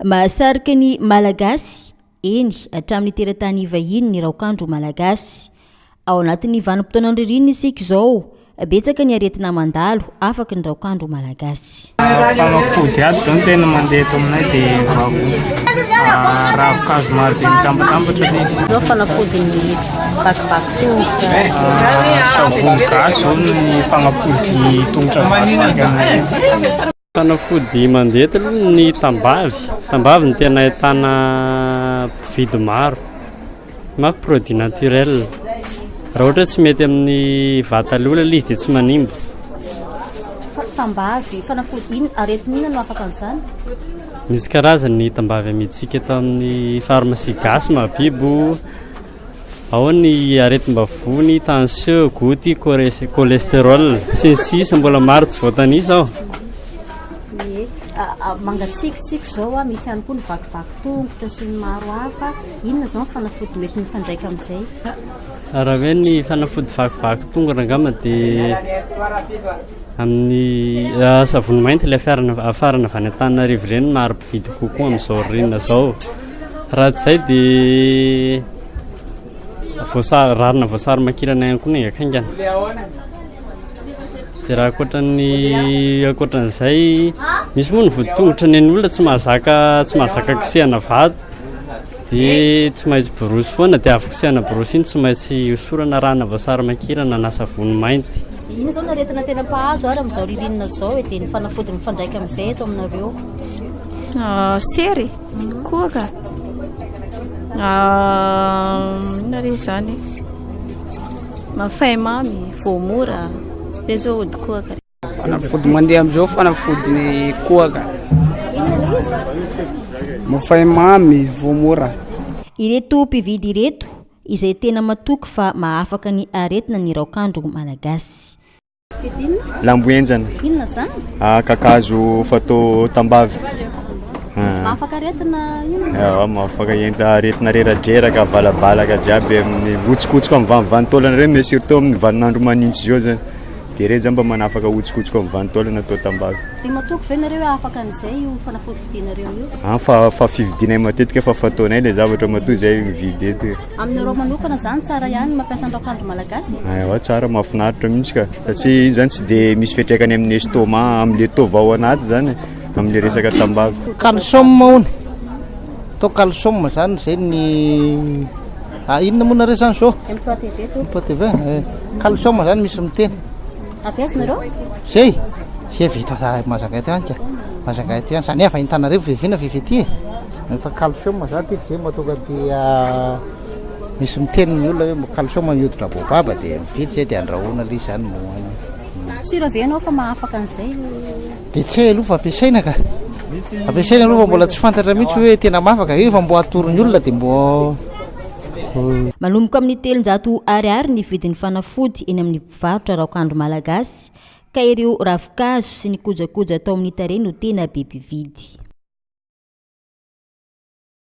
Mahasarika ny malagasy eny hatramin'ny teratany vahiny ny raokandro malagasy. Ao anatin'ny vanim-potoana ririny isika izao, betsaka ny aretina mandalo afaka ny raokandro malagasy. Fanafody aby zao no tena mandeha eto aminay dia ravinkazo maro be mitambatambatra zao fanafody ny vakivaky tongotra. Savony gasy zao ny fanafody tongotra vakivaky aminay. Fanafody mandeha eto ny tambavy ny tena ahitana vidy maro, mako produit naturel. Raha ohatra tsy mety amin'ny vatalola izy dia tsy manimba. Tambavy fanafody ino aretina ino no afaka an'izany? Misy karazany tambavy amiditsika eto amin'ny pharmacie gasy Mahabibo. Ao ny aretim-bavony, tension, goty, cholestérol sy ny sisa, mbola maro tsy voatanisa ao. Mangatsiakitsiaka zao misy ihany koa ny vakivaky tongotra sy ny maro hafa. Inona zao ny fanafody mety mifandraika amin'izay? Raha hoe ny fanafody vakivaky tongotra angamba dia amin'ny savony mainty ilay afarana avy any Antananarivo ireny maro mpividy kokoa amin'izao ririnina izao. Raha tsy izay dia rarina voasary makirana ihany koa ny akaingana. Dia raha ankoatran'izay misy moa ny vody tongotra ny olona tsy mahazaka kosehana vato dia tsy maintsy borosy foana, dia avy kosehana borosy iny tsy maintsy hosorana rana voasary makirana na savony mainty. Ino zao ny aretina tena mpahazo ary amin'izao ririnina izao dia ny fanafody mifandraika amin'izay eto aminareo? Sery koaka nare zany mafay mamy voamora le zao ody koaka. Fanafody mandeha amin'izao fanafody ny koaka, mafay mamy voamora. Ireto mpividy ireto izay tena matoky fa mahafaka ny aretina ny raokandro malagasy. Lamboenjana. Inona zany? Kakazo fatao tambavy. Mahafaka aretina ino? Mahafaka aretina reradreraka, valabalaka jiaby amin'ny otsikotsika amin'ny vanivantolana ireny, mais surtout amin'ny vaninandro manintsy izao zany. Dia ireny zany mba manafaka otsikotsika amin'ny vanitolana atao tambavy. Dia matoky ve nareo afaka an'izay io fanafody vidinareo io? Fa fividinay matetika fa fataonay ilay zavatra matoa izay mividy eto. Aminareo manokana zany tsara ihany mampiasa ny raokandro malagasy? Tsara, mahafinaritra mihitsy ka. Satria io zany tsy dia misy fiantraikany amin'ny estomac, amin'ilay tova ao anaty zany, amin'ilay resaka tambavy. Calcium hono. Atao calcium zany izay ny inona moa nareo zany zao? MPTV to. MPTV. Calcium zany misy miteny. Afiasinareo? Zay vita mazagay ty anka. Mazagay ty zany efa Antananarivo vivina vivety. Fa calcium zany ty zay mahatonga dia misy miteny ny olona hoe calcium mihoditra bobaba dia mividy zay dia andrahoana ilay zany moany. Siravenao fa mahafaka an'izay? Dia tsy aloha fa ampiasaina ka. Ampiasaina aloha fa mbola tsy fantatra mihitsy hoe tena mahafaka. Io fa mbo atoron'ny olona dia mbo manomboka amin'ny 300 ariary ny vidin'ny fanafody eny amin'ny mpivarotra raokandro malagasy, ka ireo ravikazo sy ny kojakoja atao amin'ny tarehy no tena be mpividy.